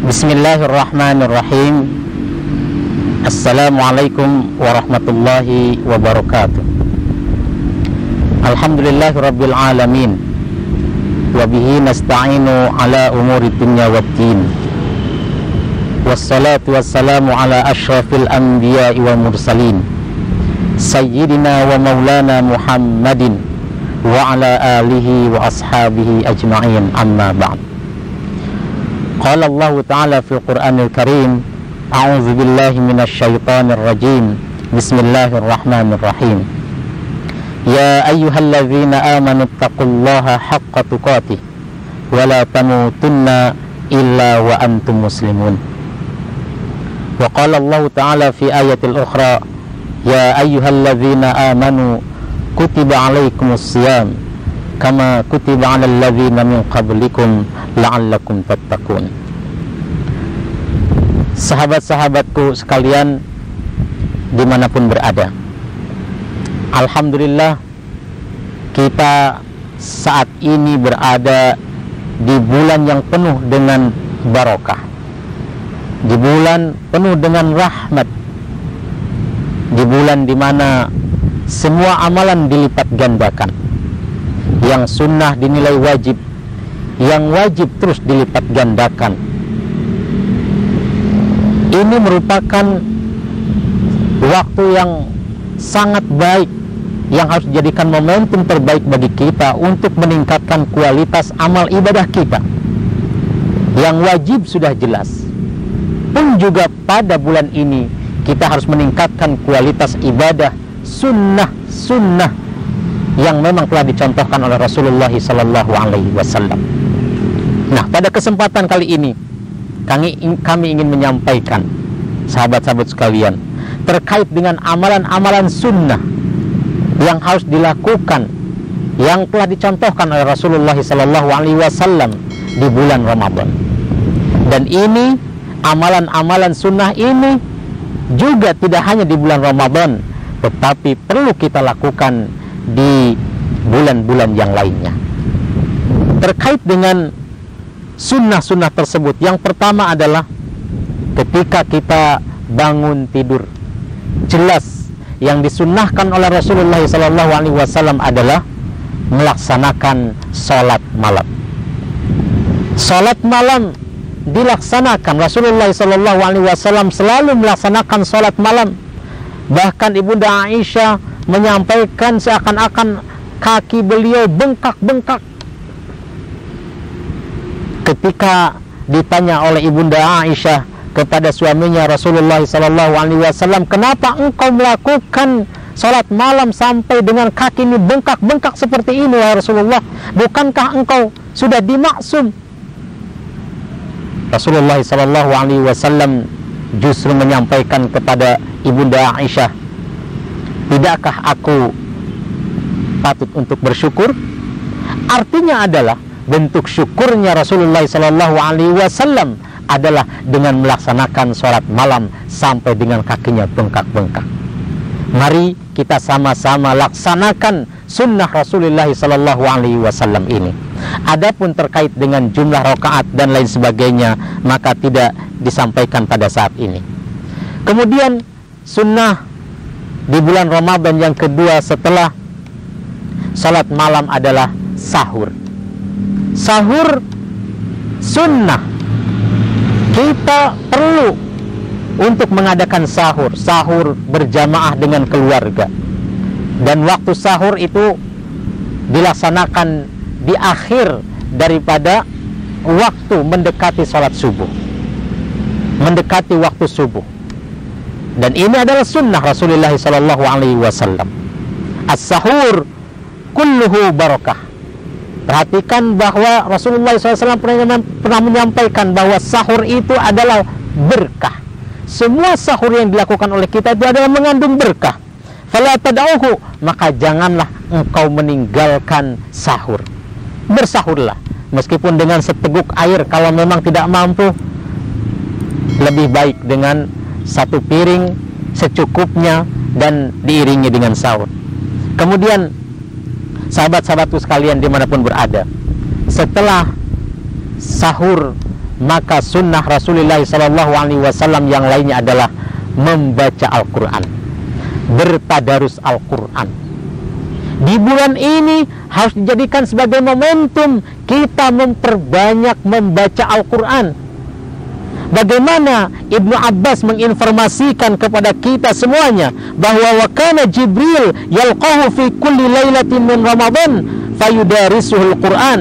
Bismillahirrahmanirrahim. Assalamualaikum warahmatullahi wabarakatuh. Alhamdulillahi rabbil alamin. Wabihi nasta'inu ala umuri dunya waddin. Wassalatu wassalamu ala ashrafil anbiya'i wal mursalin, Sayyidina wa maulana Muhammadin wa ala alihi wa ashabihi ajma'in, amma ba'd. Qala Allah Ta'ala fil Qur'anil Karim, a'udzu billahi minasy syaithanir rajim. Bismillahirrahmanirrahim. Ya ayyuhalladzina amanu taqullaha haqqa tuqatih wa la tamutunna illa wa antum muslimun. Wa qala Allah Ta'ala fi ayatil ukhra, ya ayyuhalladzina amanu kutiba alaikumus shiyam kama kutiba alal ladzina min qablikum la'allakum tattaqun. Sahabat-sahabatku sekalian dimanapun berada, alhamdulillah kita saat ini berada di bulan yang penuh dengan barokah, di bulan penuh dengan rahmat, di bulan di mana semua amalan dilipat gandakan. Yang sunnah dinilai wajib, yang wajib terus dilipat gandakan. Ini merupakan waktu yang sangat baik, yang harus dijadikan momentum terbaik bagi kita untuk meningkatkan kualitas amal ibadah kita. Yang wajib sudah jelas, pun juga pada bulan ini kita harus meningkatkan kualitas ibadah sunnah yang memang telah dicontohkan oleh Rasulullah SAW. Nah, pada kesempatan kali ini kami ingin menyampaikan, sahabat-sahabat sekalian, terkait dengan amalan-amalan sunnah yang harus dilakukan, yang telah dicontohkan oleh Rasulullah SAW di bulan Ramadan. Dan ini, amalan-amalan sunnah ini juga tidak hanya di bulan Ramadan, tetapi perlu kita lakukan di bulan-bulan yang lainnya. Terkait dengan sunnah-sunnah tersebut, yang pertama adalah ketika kita bangun tidur. Jelas yang disunnahkan oleh Rasulullah SAW adalah melaksanakan sholat malam. Sholat malam dilaksanakan. Rasulullah SAW selalu melaksanakan sholat malam. Bahkan Ibunda Aisyah menyampaikan seakan-akan kaki beliau bengkak-bengkak ketika ditanya oleh Ibunda Aisyah kepada suaminya Rasulullah SAW, kenapa engkau melakukan sholat malam sampai dengan kaki ini bengkak-bengkak seperti ini ya Rasulullah? Bukankah engkau sudah dimaksum? Rasulullah SAW justru menyampaikan kepada Ibunda Aisyah, tidakkah aku patut untuk bersyukur? Artinya adalah bentuk syukurnya Rasulullah SAW adalah dengan melaksanakan sholat malam sampai dengan kakinya bengkak-bengkak. Mari kita sama-sama laksanakan sunnah Rasulullah SAW ini. Adapun terkait dengan jumlah rakaat dan lain sebagainya, maka tidak disampaikan pada saat ini. Kemudian sunnah di bulan Ramadan yang kedua setelah salat malam adalah sahur. Sahur sunnah. Kita perlu untuk mengadakan sahur. Sahur berjamaah dengan keluarga. Dan waktu sahur itu dilaksanakan di akhir daripada waktu mendekati salat subuh, mendekati waktu subuh. Dan ini adalah sunnah Rasulullah SAW. As-sahur kulluhu barakah. Perhatikan bahwa Rasulullah SAW pernah menyampaikan bahwa sahur itu adalah berkah. Semua sahur yang dilakukan oleh kita itu adalah mengandung berkah. Fala tad'uhu, maka janganlah engkau meninggalkan sahur. Bersahurlah. meskipun dengan seteguk air. Kalau memang tidak mampu, lebih baik dengan satu piring secukupnya dan diiringi dengan sahur. Kemudian sahabat-sahabatku sekalian dimanapun berada, setelah sahur maka sunnah Rasulullah SAW yang lainnya adalah membaca Al-Quran, bertadarus Al-Quran. Di bulan ini harus dijadikan sebagai momentum kita memperbanyak membaca Al-Quran. Bagaimana Ibnu Abbas menginformasikan kepada kita semuanya bahwa wa kana Jibril yalqahu fi kulli lailatin min Ramadan fayudarisuhul Quran.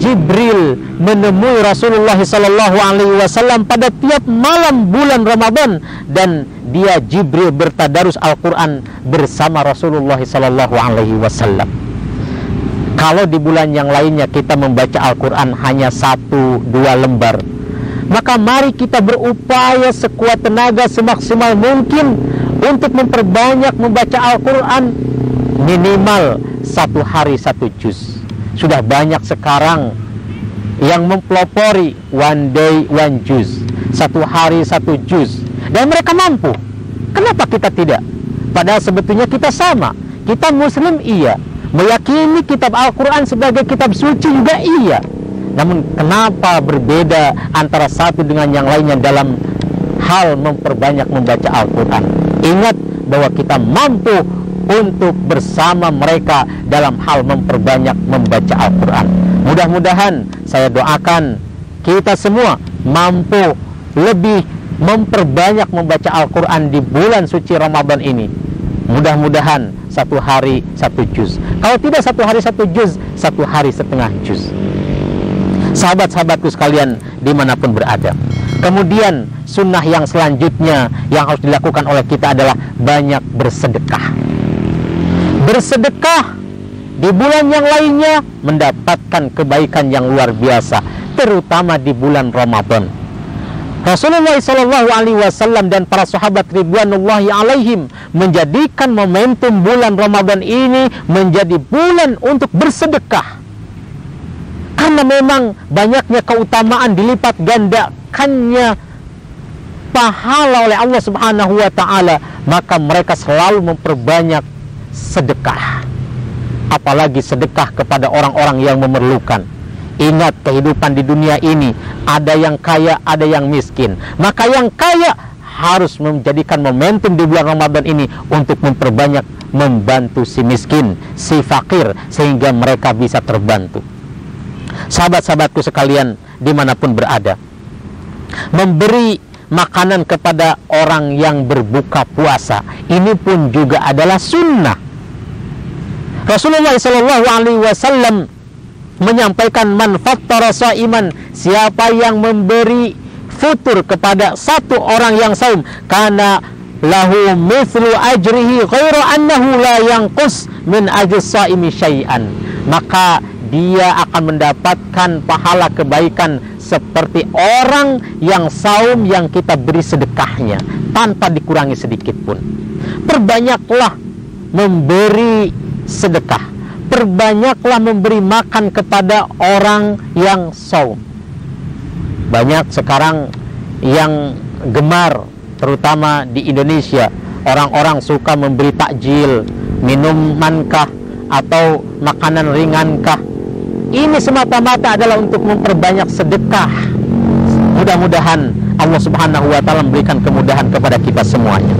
Jibril menemui Rasulullah SAW pada tiap malam bulan Ramadan, dan dia Jibril bertadarus Al-Quran bersama Rasulullah SAW. Kalau di bulan yang lainnya kita membaca Al-Quran hanya 1-2 lembar, maka mari kita berupaya sekuat tenaga semaksimal mungkin untuk memperbanyak membaca Al-Quran, minimal 1 hari 1 juz. Sudah banyak sekarang yang mempelopori one day one juz, 1 hari 1 juz, dan mereka mampu. Kenapa kita tidak? Padahal sebetulnya kita sama. Kita muslim iya, meyakini kitab Al-Quran sebagai kitab suci juga iya. Namun kenapa berbeda antara satu dengan yang lainnya dalam hal memperbanyak membaca Al-Quran? Ingat bahwa kita mampu untuk bersama mereka dalam hal memperbanyak membaca Al-Quran. Mudah-mudahan saya doakan kita semua mampu lebih memperbanyak membaca Al-Quran di bulan suci Ramadan ini. Mudah-mudahan 1 hari 1 juz. Kalau tidak 1 hari 1 juz, 1 hari setengah juz. Sahabat-sahabatku sekalian dimanapun berada. Kemudian sunnah yang selanjutnya yang harus dilakukan oleh kita adalah banyak bersedekah. Bersedekah di bulan yang lainnya mendapatkan kebaikan yang luar biasa, terutama di bulan Ramadan. Rasulullah SAW dan para sahabat ridwanullahi alaihim menjadikan momentum bulan Ramadan ini menjadi bulan untuk bersedekah. Karena memang banyaknya keutamaan, dilipat gandakannya pahala oleh Allah Subhanahu wa taala, maka mereka selalu memperbanyak sedekah. Apalagi sedekah kepada orang-orang yang memerlukan. Ingat, kehidupan di dunia ini ada yang kaya, ada yang miskin. Maka yang kaya harus menjadikan momentum di bulan Ramadan ini untuk memperbanyak membantu si miskin, si fakir, sehingga mereka bisa terbantu. Sahabat-sahabatku sekalian dimanapun berada, memberi makanan kepada orang yang berbuka puasa ini pun juga adalah sunnah. Rasulullah SAW menyampaikan, man fattara shaiman, siapa yang memberi futur kepada satu orang yang saum, kana lahu mithlu ajrihi ghairu annahu la yanqus min ajris shaimi syai'an, maka dia akan mendapatkan pahala kebaikan seperti orang yang saum yang kita beri sedekahnya tanpa dikurangi sedikit pun. Perbanyaklah memberi sedekah, perbanyaklah memberi makan kepada orang yang saum. Banyak sekarang yang gemar, terutama di Indonesia, orang-orang suka memberi takjil, minumankah atau makanan ringankah. Ini semata-mata adalah untuk memperbanyak sedekah. Mudah-mudahan Allah Subhanahu wa taala memberikan kemudahan kepada kita semuanya.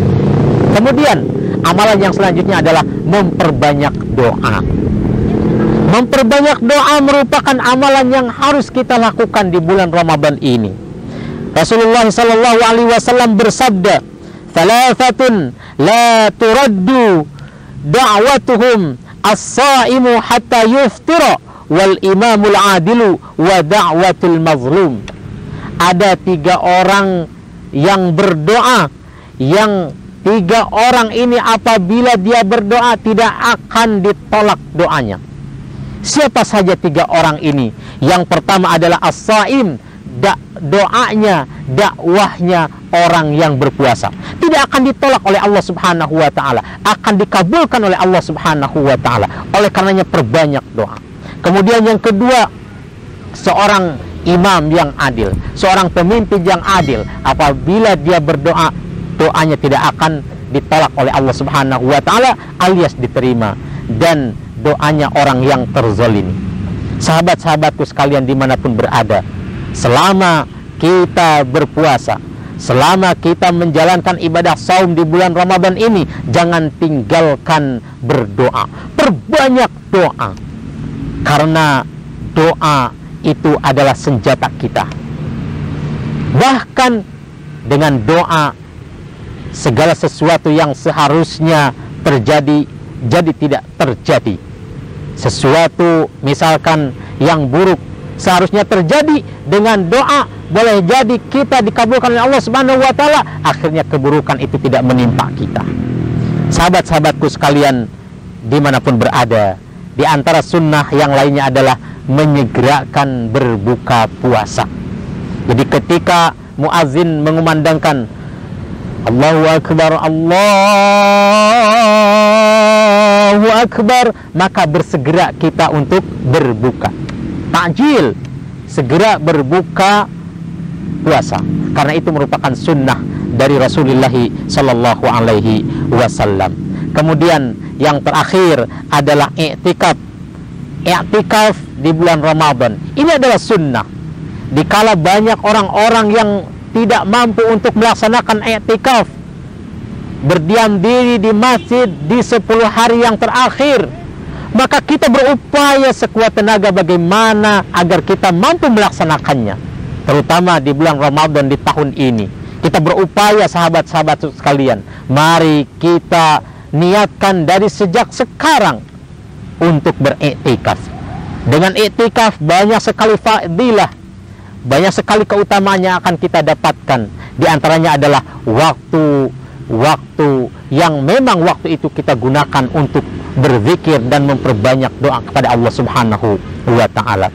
Kemudian amalan yang selanjutnya adalah memperbanyak doa. Memperbanyak doa merupakan amalan yang harus kita lakukan di bulan Ramadan ini. Rasulullah SAW bersabda, "Thalathatun la turaddu da'watuhum as-sa'imu hatta yuftira wal imamul adilu wa da'watul mazlum." Ada 3 orang yang berdoa, yang 3 orang ini apabila dia berdoa tidak akan ditolak doanya. Siapa saja 3 orang ini? Yang pertama adalah as-saim, doanya, dakwahnya orang yang berpuasa tidak akan ditolak oleh Allah Subhanahu wa taala, akan dikabulkan oleh Allah Subhanahu wa taala. Oleh karenanya perbanyak doa. Kemudian yang kedua, seorang imam yang adil, seorang pemimpin yang adil, apabila dia berdoa, doanya tidak akan ditolak oleh Allah Subhanahu wa Ta'ala, alias diterima, dan doanya orang yang terzalimi. Sahabat-sahabatku sekalian dimanapun berada, selama kita berpuasa, selama kita menjalankan ibadah saum di bulan Ramadan ini, jangan tinggalkan berdoa. Perbanyak doa, karena doa itu adalah senjata kita. Bahkan dengan doa, segala sesuatu yang seharusnya terjadi jadi tidak terjadi. Sesuatu misalkan yang buruk seharusnya terjadi, dengan doa boleh jadi kita dikabulkan oleh Allah Subhanahu wa Ta'ala, akhirnya keburukan itu tidak menimpa kita. Sahabat-sahabatku sekalian dimanapun berada, di antara sunnah yang lainnya adalah menyegerakan berbuka puasa. Jadi ketika muazin mengumandangkan Allahu Akbar, Allahu Akbar, maka bersegera kita untuk berbuka. Ta'jil, segera berbuka puasa, karena itu merupakan sunnah dari Rasulullah Sallallahu Alaihi Wasallam. Kemudian yang terakhir adalah i'tikaf. I'tikaf di bulan Ramadan ini adalah sunnah. Dikala banyak orang-orang yang tidak mampu untuk melaksanakan i'tikaf, berdiam diri di masjid di 10 hari yang terakhir, maka kita berupaya sekuat tenaga bagaimana agar kita mampu melaksanakannya. Terutama di bulan Ramadan di tahun ini, kita berupaya, sahabat-sahabat sekalian, mari kita niatkan dari sejak sekarang untuk beriktikaf. Dengan iktikaf banyak sekali fadilah, banyak sekali keutamaan yang akan kita dapatkan. Di antaranya adalah waktu yang memang waktu itu kita gunakan untuk berzikir dan memperbanyak doa kepada Allah Subhanahu wa Ta'ala.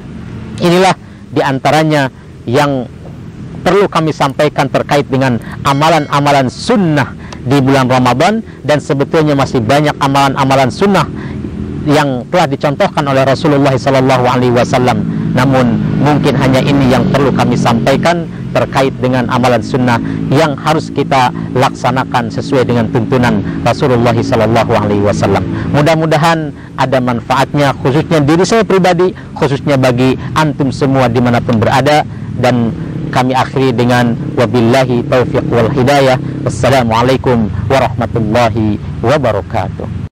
Inilah di antaranya yang perlu kami sampaikan terkait dengan amalan-amalan sunnah di bulan Ramadan, dan sebetulnya masih banyak amalan-amalan sunnah yang telah dicontohkan oleh Rasulullah SAW. Namun mungkin hanya ini yang perlu kami sampaikan terkait dengan amalan sunnah yang harus kita laksanakan sesuai dengan tuntunan Rasulullah SAW. Mudah-mudahan ada manfaatnya, khususnya diri saya pribadi, khususnya bagi antum semua dimanapun berada. Dan kami akhiri dengan wabillahi taufiq wal hidayah. Wassalamualaikum warahmatullahi wabarakatuh.